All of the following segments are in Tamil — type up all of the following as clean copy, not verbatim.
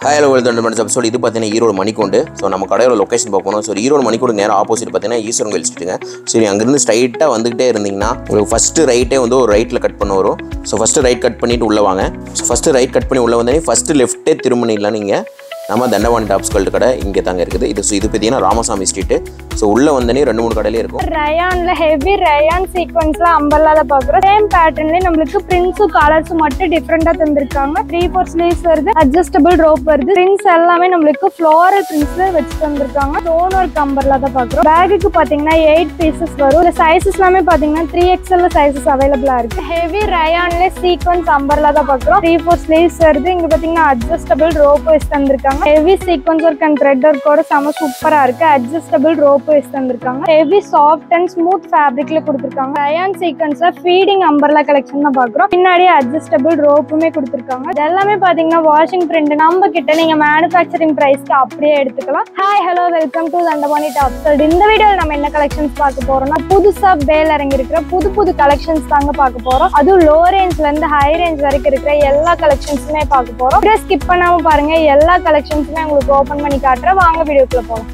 Hi, hello, welcome to the episode. This is Erode Manikondu. So, நம்ம கடையோட லொகேஷன் பார்க்கணும். So, ஈரோடு மணிக்கூண்டு நேரா ஆப்போசிட் பார்த்தீங்கன்னா ஈஸ்வரன் கோயில் ஸ்ட்ரீட்டுங்க. சரி, அங்கிருந்து ஸ்ட்ரைட்டா வந்துகிட்டே இருந்தீங்கன்னா உங்களுக்கு ஃபர்ஸ்ட் ரைட்டே வந்து ஒரு ரைட்ல கட் பண்ண வரும். ஸோ ஃபர்ஸ்ட் ரைட் கட் பண்ணிட்டு உள்ள வாங்க. ஸோ ஃபர்ஸ்ட் ரைட் கட் பண்ணி உள்ள வந்தீங்கன்னா ஃபர்ஸ்ட் லெஃப்ட்டே திரும்பினீங்களா நீங்கள் நம்ம தண்டவாணி டாப்ஸ் கல்ட் கடை இங்கே தாங்க இருக்குது. இது பார்த்தீங்கன்னா ராமசாமி ஸ்ட்ரீட்டு. ஸோ உள்ளே வந்தனே 2-3 கடையிலே இருக்கும். ரயான்ல ஹெவி ரயான் சீக்வன்ஸ்ல அம்பர்லால பார்க்குறோம். சேம் பேட்டர்ன்லேயே நம்மளுக்கு பிரிண்ட்ஸும் கலர்ஸும் மட்டும் டிஃப்ரெண்டாக தந்திருக்காங்க. 3/4 ஸ்லீவ்ஸ் வருது, அட்ஜஸ்டபிள் ரோப் வருது. பிரிண்ட்ஸ் எல்லாமே நம்மளுக்கு ஃப்ளோரல் பிரிண்ட்ஸ்ல வச்சு தந்திருக்காங்க. ஸ்டோன் ஒர்க் அம்பர்லா தான் பார்க்குறோம். பேக்குக்கு பார்த்தீங்கன்னா 8 பீசஸ் வரும். இந்த சைஸஸ் எல்லாமே பார்த்தீங்கன்னா 3XL சைஸஸ் அவைலபிளா இருக்கு. ஹெவி ரயான்ல சீக்வன்ஸ் அம்பர்லா தான் பார்க்குறோம். 3/4 ஸ்லீவ்ஸ் வருது. இங்க பார்த்தீங்கன்னா அட்ஜஸ்டபிள் ரோப் வச்சு தந்திருக்காங்க. Heavy sequence work and thread ஒர்க்கோட செம சூப்பரா இருக்கு. அட்ஜஸ்டபிள் ரோப் வச்சு தந்திருக்காங்க. ஹெவி சாஃப்ட் அண்ட் ஸ்மூத் ஃபேப்ரிக்ல கொடுத்திருக்காங்க. ரயான் சீக்வன்ஸ்ல ஃபீடிங் அம்பர்லா கலெக்ஷன் தான் பார்க்குறோம். பின்னாடி அட்ஜஸ்டபிள் ரோப்புமே கொடுத்திருக்காங்க. இது எல்லாமே பாத்தீங்கன்னா வாஷிங் பிரிண்ட். நம்ம கிட்ட நீங்க மேனுஃபேக்சரிங் பிரைஸ்க்கு அப்படியே எடுத்துக்கலாம். Hi hello welcome to Thandavani tops cult. இந்த வீடியோல நம்ம என்ன கலெக்ஷன்ஸ் பார்க்க போறோம்னா புதுசா பேல் இறங்கி இருக்கிற புது கலெக்ஷன்ஸ் தாங்க பார்க்க போறோம். அதுவும் லோ ரேஞ்ச்ல இருந்து ஹை ரேஞ்ச் வரைக்கும் இருக்கிற எல்லா கலெக்ஷன்ஸுமே பார்க்க போறோம். வீடியோ ஸ்கிப் பண்ணாம பாருங்க. எல்லா கலெக்ஷன்ஸுமே உங்களுக்கு ஓபன் பண்ணி காட்டுறேன். வாங்க வீடியோக்குள்ள போலாம்.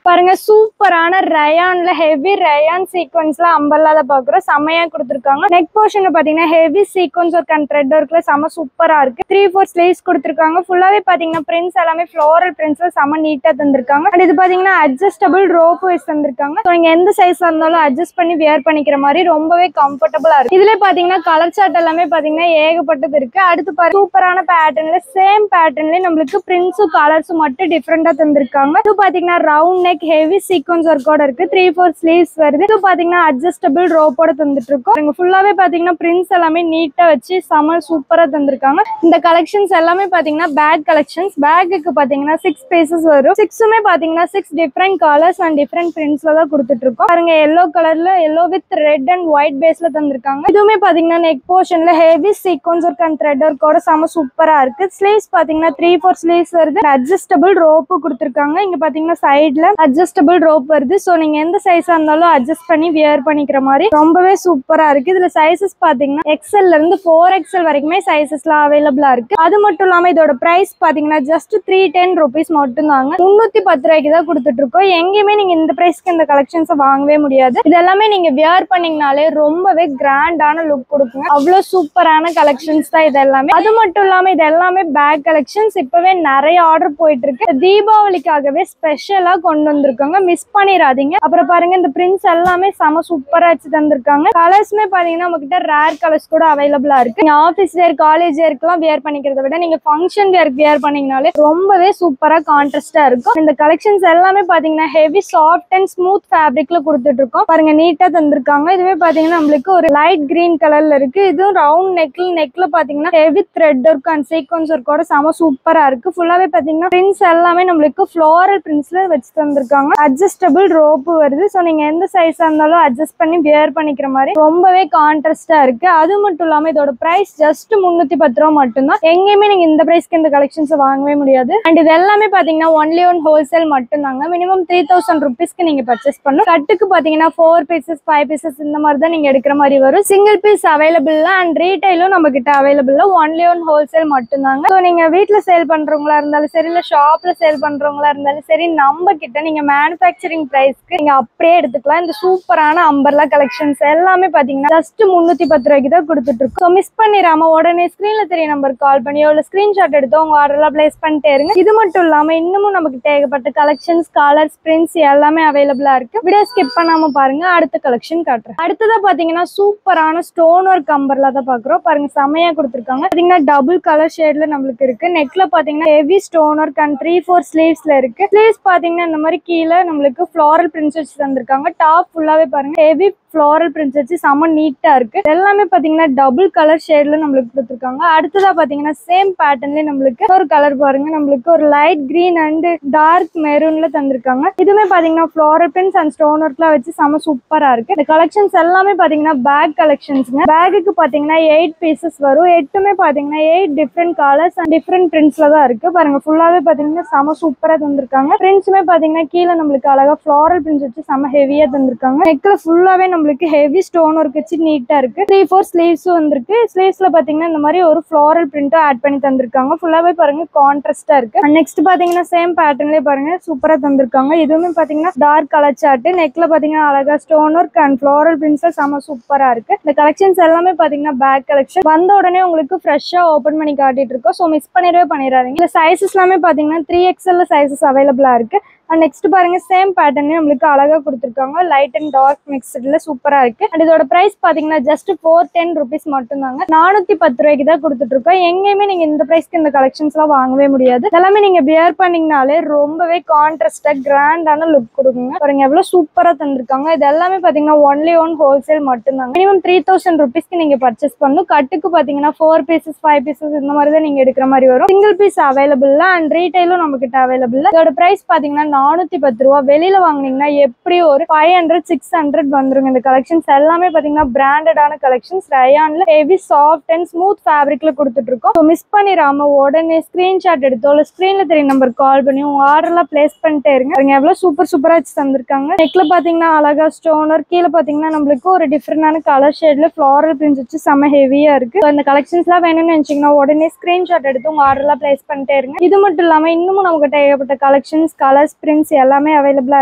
பாருங்க, சூப்பரான ரயான்ல ஹெவி ரயான் சீக்வன்ஸ்ல அம்பர்லா தான் பாக்குறோம். செமையா கொடுத்திருக்காங்க. நெக் போர்ஷன்ல பாத்தீங்கன்னா heavy sequence work and thread ஒர்க்ல செம சூப்பரா இருக்கு. 3/4 ஸ்லீவ்ஸ் கொடுத்திருக்காங்க. ஃபுல்லாவே பாத்தீங்கன்னா பிரிண்ட்ஸ் எல்லாமே ஃப்ளோரல் பிரிண்ட்ஸ்ல செம நீட்டா தந்திருக்காங்க. அண்ட் இது பாத்தீங்கன்னா அட்ஜஸ்டபிள் ரோப் வச்சு தந்திருக்காங்க. ஸோ நீங்க எந்த சைஸ்ல இருந்தாலும் அட்ஜஸ்ட் பண்ணி வியர் பண்ணிக்கிற மாதிரி ரொம்பவே கம்ஃபர்டபுளா இருக்கு. இதுல பாத்தீங்கன்னா கலர் சார்ட் எல்லாமே பாத்தீங்கன்னா ஏகப்பட்டது இருக்கு. அடுத்து பாருங்க, சூப்பரான பேட்டர்ன்ல சேம் பேட்டர்ன்ல நம்மளுக்கு பிரிண்ட்ஸும் கலர்ஸும் மட்டும் டிஃப்ரெண்டா தந்திருக்காங்க. இது பாத்தீங்கன்னா ரவுண்ட் நெக் ஹெவி சீக்வன்ஸ் ஒர்க்கோட இருக்கு. 3/4 ஸ்லீவ்ஸ் வருது. இது பாத்தீங்கன்னா அட்ஜஸ்டபிள் ரோப்போட தந்துட்டு இருக்கோம். இங்க ஃபுல்லாவே பாத்தீங்கன்னா பிரிண்ட்ஸ் எல்லாமே நீட்டா வச்சு செம சூப்பரா தந்திருக்காங்க. இந்த கலெக்ஷன்ஸ் எல்லாமே பாத்தீங்கன்னா பேக் கலெக்ஷன்ஸ். பேக்குக்கு பாத்தீங்கன்னா 6 பீசஸ் வரும். 6மே பாத்தீங்கன்னா 6 டிஃப்ரெண்ட் கலர்ஸ் அண்ட் டிஃப்ரெண்ட் பிரிண்ட்ஸ்ல தான் கொடுத்துட்டு இருக்கோம். பாருங்க, எல்லோ கலர்ல yellow with red and white பேஸ்ல தந்திருக்காங்க. இதுவுமே பாத்தீங்கன்னா நெக் போர்ஷன்ல heavy sequence work and thread ஒர்க்கோட செம சூப்பரா இருக்கு. ஸ்லீவ்ஸ் பாத்தீங்கன்னா 3/4 ஸ்லீவ்ஸ் வருது. அட்ஜஸ்டபிள் ரோப்பு கொடுத்திருக்காங்க. இங்க பாத்தீங்கன்னா சைட்ல அட்ஜஸ்டபிள் ரோப் வருது. ஸோ நீங்க எந்த சைஸா இருந்தாலும் அட்ஜஸ்ட் பண்ணி வியர் பண்ணிக்கிற மாதிரி ரொம்பவே சூப்பரா இருக்கு. இதுல சைசஸ் பாத்தீங்கன்னா XL இருந்து 4XL வரைக்குமே சைசஸ்ல அவைலபிளா இருக்கு. அது மட்டும் இல்லாம இதோட பிரைஸ் பாத்தீங்கன்னா ஜஸ்ட் 310 rupees மட்டும் தாங்க. 310 ரூபாய்க்கு தான் கொடுத்துட்டு இருக்கோம். எங்கேயுமே நீங்க இந்த பிரைஸ்க்கு இந்த கலெக்ஷன்ஸ் வாங்கவே முடியாது. இது எல்லாமே நீங்க வியர் பண்ணீங்கனாலே ரொம்பவே கிராண்டான லுக் கொடுக்குங்க. அவ்வளவு சூப்பரான கலெக்ஷன்ஸ் தான் இது எல்லாமே. அது மட்டும் இல்லாம இது எல்லாமே பேக் கலெக்ஷன்ஸ். இப்பவே நிறைய ஆர்டர் போயிட்டு இருக்கு. தீபாவளிக்காகவே ஸ்பெஷலா கொண்டு வந்திருக்காங்க. மிஸ் பண்ணிடாதீங்க. அப்புறம் பாருங்க, இந்த பிரிண்ட்ஸ் எல்லாமே செம சூப்பரா வச்சு தந்திருக்காங்க. கலர்ஸ்மே பாத்தீங்கன்னா நம்ம கிட்ட ரேர் கலர்ஸ் கூட அவைலபிளா இருக்கு. நீங்க ஆபீஸ் வேர் காலேஜ் வேர்க்கெல்லாம் வியர் பண்ணிக்கிறத விட நீங்க ஃபங்க்ஷன் வேர்க்கு வியர் பண்ணீங்கனாலே ரொம்பவே சூப்பரா கான்ட்ராஸ்டா இருக்கும். இந்த கலெக்ஷன்ஸ் எல்லாமே பாத்தீங்கன்னா ஹெவி சாஃப்ட் அண்ட் ஸ்மூத் ஃபேப்ரிக்ல கொடுத்துட்டு இருக்கோம். பாருங்க, நீட்டா தந்திருக்காங்க. இதுவே பாத்தீங்கன்னா நம்மளுக்கு ஒரு லைட் கிரீன் கலர்ல இருக்கு. இதுவும் ரவுண்ட் நெக்ல பாத்தீங்கன்னா heavy thread work and sequins ஒர்க்கோட செம சூப்பரா இருக்கு. ஃபுல்லாவே பாத்தீங்கன்னா பிரிண்ட்ஸ் எல்லாமே நம்மளுக்கு ஃப்ளோரல் பிரிண்ட்ஸ்ல வச்சு தந்திருக்காங்க. அட்ஜஸ்டபிள் ரோப்பு வருது. ஸோ நீங்க எந்த சைஸா இருந்தாலும் அட்ஜஸ்ட் பண்ணி வியர் பண்ணிக்கிற மாதிரி ரொம்பவே கான்ட்ராஸ்டா இருக்கு. அது மட்டும் இல்லாம இதோட பிரைஸ் ஜஸ்ட் 310 ரூபா மட்டும்தான். எங்கேயுமே நீங்க இந்த பிரைஸ்க்கு இந்த கலெக்ஷன்ஸ் வாங்கவே முடியாது. அண்ட் இது எல்லாமே பாத்தீங்கன்னா ஒன்லி ஒன் ஹோல்சேல் மட்டும் தாங்க. மினிமம் 3000 rupeesக்கு நீங்க பர்ச்சேஸ் பண்ணணும். கட்டுக்கு பாத்தீங்கன்னா 4 பீசஸ் 5 பீசஸ் இந்த மாதிரி தான் நீங்க எடுக்கிற மாதிரி வரும். சிங்கிள் பீஸ் அவைலபிள் அண்ட் ரீட்டைலும் நம்ம கிட்ட அவைலபிள். ஒன்லி ஒன் ஹோல்சேல் மட்டும் தாங்க. ஸோ நீங்க வீட்டுல சேல் பண்றவங்களா இருந்தாலும் சரி, இல்ல ஷாப்ல சேல் பண்றவங்களா இருந்தாலும் சரி, நம்ம கிட்ட நீங்க மேனுஃபேக்சரிங் பிரைஸ்க்கு நீங்க அப்படியே எடுத்துக்கலாம். இந்த சூப்பரான அம்பர்லா கலெக்ஷன்ஸ் எல்லாமே பாத்தீங்கன்னா ஜஸ்ட் 310 ரூபாய்க்கு தான் கொடுத்துட்டு இருக்கோம். ஸோ மிஸ் பண்ணிடாம உடனே ஸ்கிரீன்ல தெரிய நம்பருக்கு கால் பண்ணியோ இல்ல ஸ்கிரீன்ஷாட் எடுத்து உங்க ஆர்டர்லாம் பிளேஸ் பண்ணிட்டே இருங்க. இது மட்டும் இல்லாம இன்னமும் நமக்கு தேவைப்பட்ட கலெக்ஷன்ஸ், கலர்ஸ், பிரிண்ட்ஸ் எல்லாமே அவைலபிளா இருக்கு. வீடியோ ஸ்கிப் பண்ணாம பாருங்க. அடுத்த கலெக்ஷன் காட்டுறேன். அடுத்ததா பாத்தீங்கன்னா சூப்பரான ஸ்டோன் ஒர்க் அம்பர்லா தான் பாக்குறோம். பாருங்க, செமையா கொடுத்திருக்காங்க. பாத்தீங்கன்னா டபுள் கலர் ஷேட்ல நம்மளுக்கு இருக்கு. நெக்ல பாத்தீங்கன்னா ஹெவி ஸ்டோன் ஒர்க் அண்ட் 3/4 ஸ்லீவ்ஸ்ல இருக்கு. ஸ்லீவ்ஸ் பாத்தீங்கன்னா இந்த மாதிரி கீழே நம்மளுக்கு ஃப்ளோரல் பிரிண்ட்ஸ் வச்சு தந்திருக்காங்க. டாப் ஃபுல்லாவே பாருங்க ஹெவி ஃப்ளோரல் பிரிண்ட்ஸ் வச்சு செம நீட்டா இருக்கு. எல்லாமே பாத்தீங்கன்னா டபுள் கலர் ஷேட்ல நம்மளுக்கு கொடுத்துருக்காங்க. அடுத்ததா பாத்தீங்கன்னா சேம் பேட்டர்ன்ல நம்மளுக்கு ஒரு கலர் பாருங்க, நம்மளுக்கு ஒரு லைட் கிரீன் அண்ட் டார்க் மெரூன்ல தந்திருக்காங்க. இதுவுமே பாத்தீங்கன்னா ஃப்ளோரல் பிரிண்ட்ஸ் அண்ட் ஸ்டோன் ஒர்க்லாம் வச்சு செம சூப்பரா இருக்கு. இந்த கலெக்ஷன்ஸ் எல்லாமே பாத்தீங்கன்னா பேக் கலெக்ஷன்ஸ்ங்க. பேக்குக்கு பாத்தீங்கன்னா 8 பீசஸ் வரும். 8மே பாத்தீங்கன்னா 8 டிஃப்ரெண்ட் கலர்ஸ் அண்ட் டிஃப்ரெண்ட் பிரிண்ட்ஸ்ல தான் இருக்கு. பாருங்க, ஃபுல்லாவே பாத்தீங்கன்னா செம சூப்பரா தந்திருக்காங்க. பிரிண்ட்ஸுமே பாத்தீங்கன்னா கீழே நம்மளுக்கு அழகா ஃப்ளோரல் பிரிண்ட்ஸ் வச்சு செம ஹெவியா தந்திருக்காங்க. நெக்ல ஃபுல்லாவே நம்ம நம்மளுக்கு ஹெவி ஸ்டோன் ஒர்க் வச்சு நீட்டா இருக்கு. 3/4 ஸ்லீவ்ஸ் வந்திருக்கு. ஸ்லீவ்ஸ்ல பாத்தீங்கன்னா இந்த மாதிரி ஒரு ஃப்ளோரல் பிரிண்ட் ஆட் பண்ணி தந்திருக்காங்க. ஃபுல்லாவே பாருங்க கான்ட்ராஸ்டா இருக்கு. நெக்ஸ்ட் பாத்தீங்கன்னா சேம் பேட்டர்ன்லயே பாருங்க சூப்பரா தந்திருக்காங்க. இதுவுமே பாத்தீங்கன்னா டார்க் கலர் சார்ட். நெக்ல பாத்தீங்கன்னா அழகா stone work and floral prints செம சூப்பரா இருக்கு. இந்த கலெக்ஷன்ஸ் எல்லாமே பாத்தீங்கன்னா பேக் கலெக்ஷன். வந்த உடனே உங்களுக்கு ஃப்ரெஷ்ஷா ஓபன் பண்ணி காட்டிட்டு இருக்கோம். ஸோ மிஸ் பண்ணிடவே பண்ணிடாதீங்க. இந்த சைஸஸ் எல்லாமே பாத்தீங்கன்னா 3XL சைஸஸ் அவைலபிளா இருக்கு. அண்ட் நெக்ஸ்ட் பாருங்க சேம் பேட்டர்னே நம்மளுக்கு அழகா கொடுத்துருக்காங்க. லைட் அண்ட் டார்க் மிக்ஸ்ட்ல சூப்பரா இருக்கு. அண்ட் இதோட பிரைஸ் பாத்தீங்கன்னா ஜஸ்ட் 410 rupees மட்டும் தாங்க. 410 ரூபாய்க்கு தான் கொடுத்துட்டு இருக்கோம். எங்கேயுமே நீங்க இந்த பிரைஸ்க்கு இந்த கலெக்ஷன்ஸ் எல்லாம் வாங்கவே முடியாது. எல்லாமே நீங்க வியர் பண்ணீங்கனாலே ரொம்பவே கான்ட்ராஸ்டா கிராண்டான லுக் கொடுக்குங்க. பாருங்க எவ்வளவு சூப்பரா தந்திருக்காங்க. இது எல்லாமே பாத்தீங்கன்னா ஒன்லி ஒன் ஹோல்சேல் மட்டும் தாங்க. மினிமம் 3000 rupeesக்கு நீங்க பர்ச்சேஸ் பண்ணணும். கட்டுக்கு பாத்தீங்கன்னா 4 pieces 5 pieces இந்த மாதிரி தான் நீங்க எடுக்கிற மாதிரி வரும். சிங்கிள் பீஸ் அவைலபிள் அண்ட் ரீட்டைலும் நம்ம கிட்ட அவைலபிள். இதோட பிரைஸ் பாத்தீங்கன்னா 410 ரூபா. வெளியில வாங்குனீங்கன்னா எப்படி ஒரு 500-600 வந்துருங்க. இந்த கலெக்ஷன்ஸ் எல்லாமே பாத்தீங்கன்னா பிராண்டடான கலெக்ஷன்ஸ். ரயான்ல ஹெவி சாஃப்ட் அண்ட் ஸ்மூத் ஃபேப்ரிக்ல கொடுத்துட்டு இருக்கோம். ஸோ மிஸ் பண்ணிடாம உடனே ஸ்கிரீன்ஷாட் எடுத்தோ இல்ல ஸ்கிரீன்ல தெரிய நம்பர் கால் பண்ணி உங்க ஆர்டர்லாம் பிளேஸ் பண்ணிட்டே இருங்க. எவ்வளவு சூப்பரா வச்சு தந்திருக்காங்க. நெக்ல பாத்தீங்கன்னா அழகா ஸ்டோனர், கீழே பாத்தீங்கன்னா நம்மளுக்கு ஒரு டிஃப்ரெண்டான கலர் ஷேட்ல ஃபிளாரல் பிரிண்ட்ஸ் வச்சு செம ஹெவியா இருக்கு. இந்த கலெக்ஷன்ஸ் எல்லாம் வேணும்னு நினைச்சீங்கன்னா உடனே ஸ்கிரீன்ஷாட் எடுத்து உங்க ஆர்டர்லாம் பிளேஸ் பண்ணிட்டே இருங்க. இது மட்டும் இல்லாம இன்னமும் நமக்கு ஏகப்பட்ட கலெக்ஷன்ஸ் கலர்ஸ் பிரிண்ட்ஸ் எல்லாமே அவைலபிளா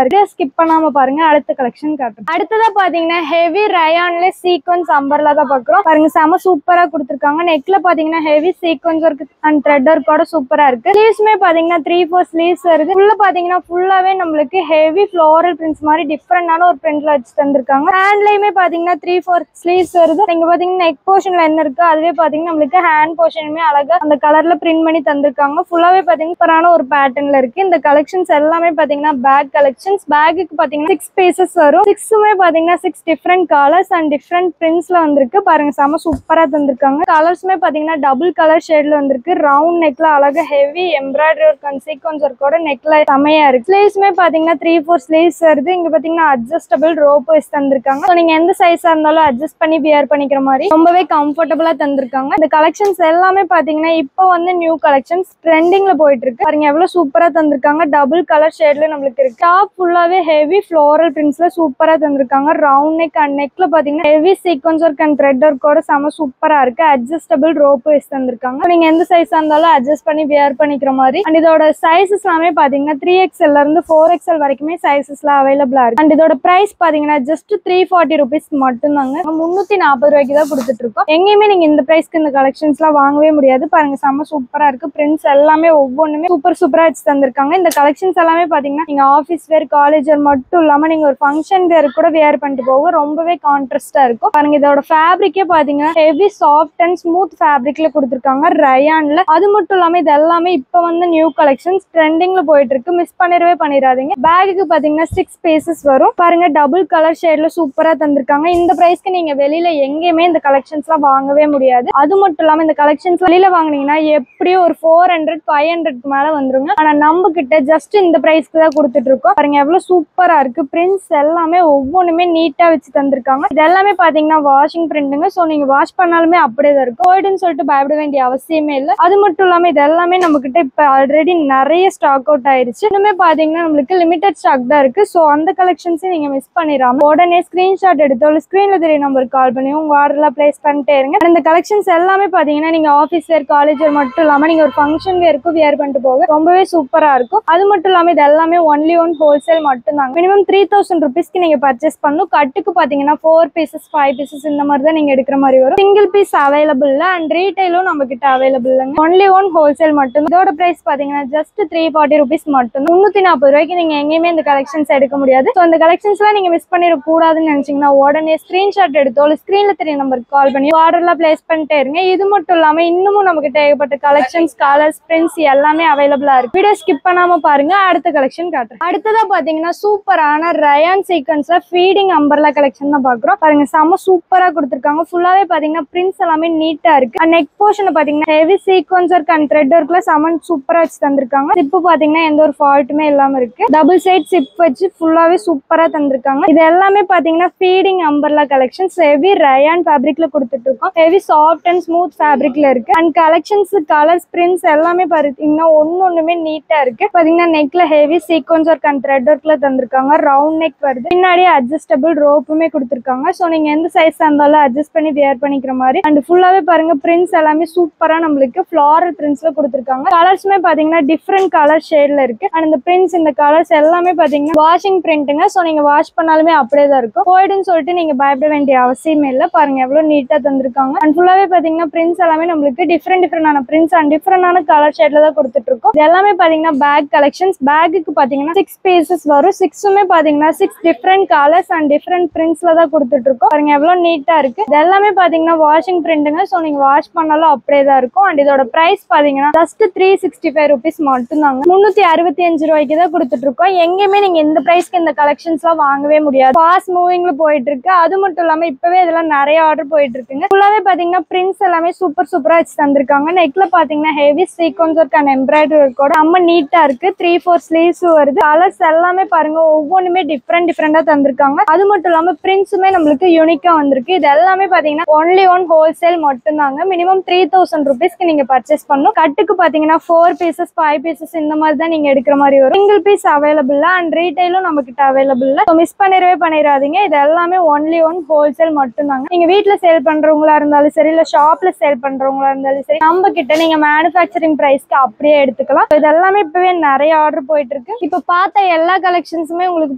இருக்கு. ஸ்கிப் பண்ணாம பாருங்க. அடுத்த கலெக்ஷன் காட்டுறேன். அடுத்ததா பாத்தீங்கன்னா ஹெவி ரயான்ல சீக்வன்ஸ் அம்பர்லா தான் பாக்குறோம். பாருங்க செம சூப்பரா கொடுத்துருக்காங்க. நெக்ல பாத்தீங்கன்னா heavy sequence work and thread ஒர்க்கோட சூப்பரா இருக்கு. ஸ்லீவ்ஸ்மே பாத்தீங்கன்னா 3/4 ஸ்லீவ்ஸ் வருது. உள்ள பாத்தீங்கன்னா ஃபுல்லாவே நம்மளுக்கு ஹெவி ஃப்ளோரல் பிரிண்ட்ஸ் மாதிரி டிஃப்ரெண்டான ஒரு பிரிண்ட்ல வச்சு தந்திருக்காங்க. ஹேண்ட்லயுமே பாத்தீங்கன்னா 3/4 ஸ்லீவ்ஸ் வருது. நீங்க பாத்தீங்கன்னா நெக் போர்ஷன்ல என்ன இருக்கு அதுவே பாத்தீங்கன்னா நம்மளுக்கு ஹேண்ட் போர்ஷனுமே அழகா அந்த கலர்ல பிரிண்ட் பண்ணி தந்திருக்காங்க. ஃபுல்லாவே பாத்தீங்கன்னா ஒரு பேட்டர்ன்ல இருக்கு. இந்த கலெக்ஷன்ஸ் எல்லாமே பாத்தீங்கன்னா பேக் கலெக்ஷன்ஸ். பேக்குக்கு பாத்தீங்கன்னா 6 pieces வரும். 6மே பாத்தீங்கன்னா 6 டிஃப்ரெண்ட் கலர்ஸ் அண்ட் டிஃப்ரெண்ட் பிரிண்ட்ஸ்ல வந்திருக்கு. பாருங்க செம சூப்பரா தந்திருக்காங்க. கலர்ஸ்மே பாத்தீங்கன்னா டபுள் கலர் ஷேட்ல வந்திருக்கு. ரவுண்ட் நெக்ல அழகா heavy embroidery work and sequins ஒர்க்கோட நெக்ல செமையா இருக்கு. ஸ்லீவ்ஸ்மே பாத்தீங்கன்னா 3/4 ஸ்லீவ்ஸ் வருது. இங்க பாத்தீங்கன்னா அட்ஜஸ்டபிள் ரோப் வைஸ் தந்திருக்காங்க. ஸோ நீங்க எந்த சைஸா இருந்தாலும் அட்ஜஸ்ட் பண்ணி வியர் பண்ணிக்கிற மாதிரி ரொம்பவே கம்ஃபர்டபுளா தந்திருக்காங்க. இந்த கலெக்ஷன்ஸ் எல்லாமே பாத்தீங்கன்னா இப்போ வந்து நியூ கலெக்ஷன்ஸ் ட்ரெண்டிங்ல போயிட்டு இருக்கு. பாருங்க எவ்வளவு சூப்பரா தந்திருக்காங்க. டபுள் கலர் ஷேட்ல நம்மளுக்கு இருக்கு. டாப் ஃபுல்லாவே ஹெவி ஃப்ளோரல் பிரிண்ட்ஸ்ல சூப்பரா தந்திருக்காங்க. ரவுண்ட் நெக் அண்ட் நெக்ல பாத்தீங்கன்னா heavy sequence work and thread ஒர்க்கோட செம சூப்பரா இருக்கு. அட்ஜஸ்டபிள் ரோப் வைஸ் தந்திருக்காங்க. நீங்க எந்த சைஸா இருந்தாலும் அட்ஜஸ்ட் பண்ணி வியர் பண்ணிக்கிற மாதிரி. அண்ட் இதோட சைஸஸ் எல்லாமே பாத்தீங்கன்னா 3XL ல இருந்து 4XL வரைக்குமே சைஸஸ்ல அவைலபிளா இருக்கு. அண்ட் இதோட பிரைஸ் பாத்தீங்கன்னா ஜஸ்ட் 340 rupees மட்டும் தாங்க. 340 ரூபாய்க்கு தான் கொடுத்துட்டு இருக்கோம். எங்கேயுமே நீங்க இந்த பிரைஸ்க்கு இந்த கலெக்ஷன்ஸ் எல்லாம் வாங்கவே முடியாது. பாருங்க செம சூப்பரா இருக்கு. பிரிண்ட்ஸ் எல்லாமே ஒவ்வொன்றுமே சூப்பரா வச்சு தந்திருக்காங்க. இந்த கலெக்ஷன்ஸ் எல்லாமே பாத்தீங்கன்னா நீங்க ஆஃபீஸ் வேர் காலேஜ் வேர் மட்டும் இல்லாம நீங்க ஒரு ஃபங்க்ஷன் வேர் கூட வியர் பண்ணிட்டு போக ரொம்பவே கான்ட்ராஸ்டா இருக்கும். பாருங்க இதோட ஃபேப்ரிக்கே பாத்தீங்கன்னா ஹெவி சாஃப்ட் அண்ட் ஸ்மூத் ஃபேப்ரிக்ல கொடுத்துருக்காங்க ரயான்ல. அது மட்டும் இல்லாம இது எல்லாமே இப்ப வந்து நியூ கலெக்ஷன்ஸ் ட்ரெண்டிங்ல போயிட்டு இருக்கு. மிஸ் பண்ணிடவே பண்ணிடாதீங்க. பேக்குக்கு பாத்தீங்கன்னா 6 pieces வரும். பாருங்க டபுள் கலர் ஷேட்ல சூப்பரா தந்திருக்காங்க. இந்த பிரைஸ்க்கு நீங்க வெளியில எங்கேயுமே இந்த கலெக்ஷன்ஸ் எல்லாம் வாங்கவே முடியாது. அது மட்டும் இல்லாம இந்த கலெக்ஷன்ஸ் வெளியில வாங்குனீங்கன்னா எப்படியும் ஒரு 400-500 மேல வந்துருங்க. ஆனா நம்ம கிட்ட ஜஸ்ட் இந்த பிரைஸ்க்கு தான் கொடுத்துட்டு இருக்கோம். பாருங்க எவ்வளவு சூப்பரா இருக்கு. பிரிண்ட்ஸ் எல்லாமே ஒவ்வொன்றுமே நீட்டா வச்சு தந்திருக்காங்க. இது எல்லாமே பாத்தீங்கன்னா வாஷிங் பிரிண்ட்டுங்க. சோ நீங்க வாஷ் பண்ணாலுமே அப்படியே தான் இருக்கும். போயிடுன்னு சொல்லிட்டு பயப்பட வேண்டிய அவசியமே இல்லை. அது மட்டும் இல்லாம இது எல்லாமே நம்ம கிட்ட இப்ப ஆல்ரெடி நிறைய ஸ்டாக் அவுட் ஆயிருச்சு. இன்னுமே பாத்தீங்கன்னா நம்மளுக்கு லிமிடெட் ஸ்டாக் தான் இருக்கு. சோ அந்த கலெக்ஷன்ஸை நீங்க மிஸ் பண்ணிடாம உடனே ஸ்கிரீன்ஷாட் எடுத்தோ இல்ல ஸ்கிரீன்ல தெரிய நம்பருக்கு கால் பண்ணி உங்க ஆர்டர்லாம் பிளேஸ் பண்ணிட்டே இருங்க. இந்த கலெக்ஷன்ஸ் எல்லாமே பாத்தீங்கன்னா நீங்க ஆஃபீஸ் வேர் காலேஜ் வேர் மட்டும் இல்லாம நீங்க ஒரு ஃபங்க்ஷன் வேருக்கு வியர் பண்ணிட்டு போக ரொம்பவே சூப்பரா இருக்கும். அது மட்டும் இல்லாம இது எல்லாமே ஒன்லி ஒன் ஹோல்சேல் மட்டும் தாங்க. மினிமம் 3000 rupeesக்கு நீங்க பர்ச்சேஸ் பண்ணணும். கட்டுக்கு பாத்தீங்கன்னா 4 pieces 5 pieces இந்த மாதிரி தான் நீங்க எடுக்கிற மாதிரி வரும். சிங்கிள் பீஸ் அவைலபிள் அண்ட் ரீட்டைலும் நம்ம கிட்ட அவைலபிள் இல்லைங்க. ஒன்லி ஒன் ஹோல்சேல் மட்டும். இதோட பிரைஸ் பாத்தீங்கன்னா ஜஸ்ட் 340 rupees மட்டும். 340 ரூபாய்க்கு நீங்க எங்கேயுமே இந்த கலெக்ஷன்ஸ் எடுக்க முடியாது. ஸோ அந்த கலெக்ஷன்ஸ் எல்லாம் நீங்க மிஸ் பண்ணிட கூடாதுன்னு நினைச்சீங்கன்னா உடனே ஸ்கிரீன்ஷாட் எடுத்தோ இல்ல ஸ்கிரீன்ல தெரிய நம்பருக்கு கால் பண்ணி ஆர்டர்லாம் பிளேஸ் பண்ணிட்டே இருங்க. இது மட்டும் இல்லாம இன்னமும் நம்ம கிட்ட ஏகப்பட்ட கலெக்ஷன்ஸ் கலர்ஸ் பிரிண்ட்ஸ் எல்லாமே அவைலபிளா இருக்கு. வீடியோ ஸ்கிப் பண்ணாம பாருங்க. அடுத்த கலெக்ஷன் காட்டுறேன். அடுத்ததா பாத்தீங்கன்னா சூப்பரான ரயான் சீக்வன்ஸ்ல ஃபீடிங் அம்பர்லா கலெக்ஷன் தான் பாக்குறோம். பாருங்க செம சூப்பரா கொடுத்திருக்காங்க. ஃபுல்லாவே பாத்தீங்கன்னா பிரிண்ட்ஸ் எல்லாமே நீட்டா இருக்கு. அண்ட் நெக் போர்ஷன் பாத்தீங்கன்னா heavy sequence work and thread ஒர்க்ல செமன் சூப்பரா வச்சு தந்திருக்காங்க. சிப்பு பாத்தீங்கன்னா எந்த ஒரு ஃபால்ட்டுமே இல்லாம இருக்கு. டபுள் சைட் சிப் வச்சு ஃபுல்லாவே சூப்பரா தந்திருக்காங்க. இது எல்லாமே பாத்தீங்கன்னா feeding umbrella collections. Heavy rayon ஃபேப்ரிக்ல கொடுத்துட்டு இருக்கோம். ஹெவி சாஃப்ட் அண்ட் ஸ்மூத் ஃபேப்ரிக்ல இருக்கு. அண்ட் கலெக்ஷன்ஸ் கலர்ஸ் பிரிண்ட்ஸ் எல்லாமே பாத்தீங்கன்னா ஒன்னொண்ணுமே நீட்டா இருக்கு. பாத்தீங்கன்னா நெக்ல heavy heavy sequence work and thread ஒர்க்ல தந்திருக்காங்க. ரவுண்ட் நெக் வருது, பின்னாடியே அட்ஜஸ்டபிள் ரோப்புமே கொடுத்துருக்காங்க. ஸோ நீங்க எந்த சைஸ் இருந்தாலும் அட்ஜஸ்ட் பண்ணி வியர் பண்ணிக்கிற மாதிரி. அண்ட் ஃபுல்லாவே பாருங்க பிரிண்ட்ஸ் எல்லாமே சூப்பரா நம்மளுக்கு ஃபிளாரல் பிரிண்ட்ஸ்ல கொடுத்துருக்காங்க. கலர்ஸ்மே பாத்தீங்கன்னா டிஃப்ரெண்ட் கலர் ஷேட்ல இருக்கு. அண்ட் இந்த பிரிண்ட்ஸ் இந்த கலர்ஸ் எல்லாமே பாத்தீங்கன்னா வாஷிங் பிரிண்ட்டுங்க. ஸோ நீங்க வாஷ் பண்ணாலுமே அப்படியே தான் இருக்கும். போயிடுன்னு சொல்லிட்டு நீங்க பயப்பட வேண்டிய அவசியமே இல்லை. பாருங்க எவ்வளவு நீட்டா தந்திருக்காங்க. அண்ட் ஃபுல்லாவே பாத்தீங்கன்னா பிரிண்ட்ஸ் எல்லாமே நம்மளுக்கு டிஃப்ரெண்டான பிரிண்ட்ஸ் அண்ட் டிஃப்ரெண்டான கலர் ஷேட்ல தான் கொடுத்துட்டு இருக்கோம். இது எல்லாமே பாத்தீங்கன்னா பேக் கலெக்ஷன்ஸ். பேக்குக்கு பாத்தீங்கன்னா 6 பீசஸ் வரும். 6மே பாத்தீங்கன்னா 6 டிஃப்ரெண்ட் கலர்ஸ் அண்ட் டிஃப்ரெண்ட் பிரிண்ட்ஸ்ல தான் கொடுத்துட்டு இருக்கோம். பாருங்க எவ்வளவு நீட்டா இருக்கு. இது எல்லாமே பாத்தீங்கன்னா வாஷிங் பிரிண்ட்டுங்க. ஸோ நீங்க வாஷ் பண்ணாலும் அப்படியே தான் இருக்கும். அண்ட் இதோட பிரைஸ் பாத்தீங்கன்னா ஜஸ்ட் 365 rupees மட்டும் தாங்க. 365 ரூபாய்க்கு தான் கொடுத்துட்டு இருக்கோம். எங்கேயுமே நீங்க இந்த பிரைஸ்க்கு இந்த கலெக்ஷன்ஸ் எல்லாம் வாங்கவே முடியாது. ஃபாஸ்ட் மூவிங்ல போயிட்டு இருக்கு. அது மட்டும் இல்லாம இப்பவே இதெல்லாம் நிறைய ஆர்டர் போயிட்டு இருக்குங்க. ஃபுல்லாவே பாத்தீங்கன்னா பிரிண்ட்ஸ் எல்லாமே சூப்பரா வச்சு தந்திருக்காங்க. நெக்ல பாத்தீங்கன்னா heavy sequence work and embroidery ஒர்க்கோட ரொம்ப நீட்டா இருக்கு. 3-4 ஸ்லீவ்ஸ் வருது. கலர்ஸ் எல்லாமே பாருங்க ஒவ்வொன்றுமே டிஃப்ரெண்டா தந்திருக்காங்க. அது மட்டும் இல்லாம பிரிண்ட்ஸுமே நம்மளுக்கு யூனிக்கா வந்திருக்கு. இது எல்லாமே பாத்தீங்கன்னா ஒன்லி ஒன் ஹோல்சேல் மட்டும் தாங்க. மினிமம் 3000 rupeesக்கு நீங்க பர்ச்சேஸ் பண்ணணும். கட்டுக்கு பாத்தீங்கன்னா 4 pieces 5 pieces இந்த மாதிரி தான் நீங்க எடுக்கிற மாதிரி வரும். சிங்கிள் பீஸ் அவைலபிள் அண்ட் ரீட்டைலும் நம்ம கிட்ட அவைலபிள். மிஸ் பண்ணிடாதீங்க. இது எல்லாமே ஒன்லி ஒன் ஹோல்சேல் மட்டும் தாங்க. நீங்க வீட்டுல சேல் பண்றவங்களா இருந்தாலும் சரி, இல்ல ஷாப்ல சேல் பண்றவங்களா இருந்தாலும் சரி, நம்ம கிட்ட நீங்க மேனுஃபேக்சரிங் பிரைஸ்க்கு அப்படியே எடுத்துக்கலாம். இது எல்லாமே இப்பவே நிறைய ஆர்டர் போயிட்டு இருக்கு. இப்ப பார்த்த எல்லா கலெக்ஷன்ஸுமே உங்களுக்கு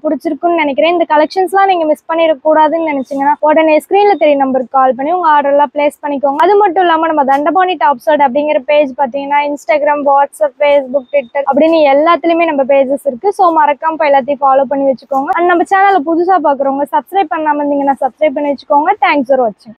பிடிச்சிருக்குன்னு நினைக்கிறேன். இந்த கலெக்ஷன்ஸ்லாம் நீங்க மிஸ் பண்ணிடக்கூடாதுன்னு நினைச்சீங்கன்னா உடனே ஸ்கிரீன்ல தெரிய நம்பருக்கு கால் பண்ணி உங்க ஆர்டர் எல்லாம் பிளேஸ் பண்ணிக்கோங்க. அது மட்டும் இல்லாம நம்ம தண்டபாணி டாப்ஸர்ட் அப்படிங்கிற பேஜ் பாத்தீங்கன்னா இன்ஸ்டாகிராம், வாட்ஸ்அப், ஃபேஸ்புக், ட்விட்டர் அப்படின்னு எல்லாத்துலயுமே நம்ம பேஜஸ் இருக்கு. ஸோ மறக்காம எல்லாத்தையும் ஃபாலோ பண்ணி வச்சுக்கோங்க. அண்ட் நம்ம சேனலை புதுசா பாக்குறவங்க சப்ஸ்கிரைப் பண்ணாம இருந்தீங்கன்னா சப்ஸ்கிரைப் பண்ணி வச்சுக்கோங்க. தேங்க்ஸ் ஃபார் வாட்சிங்.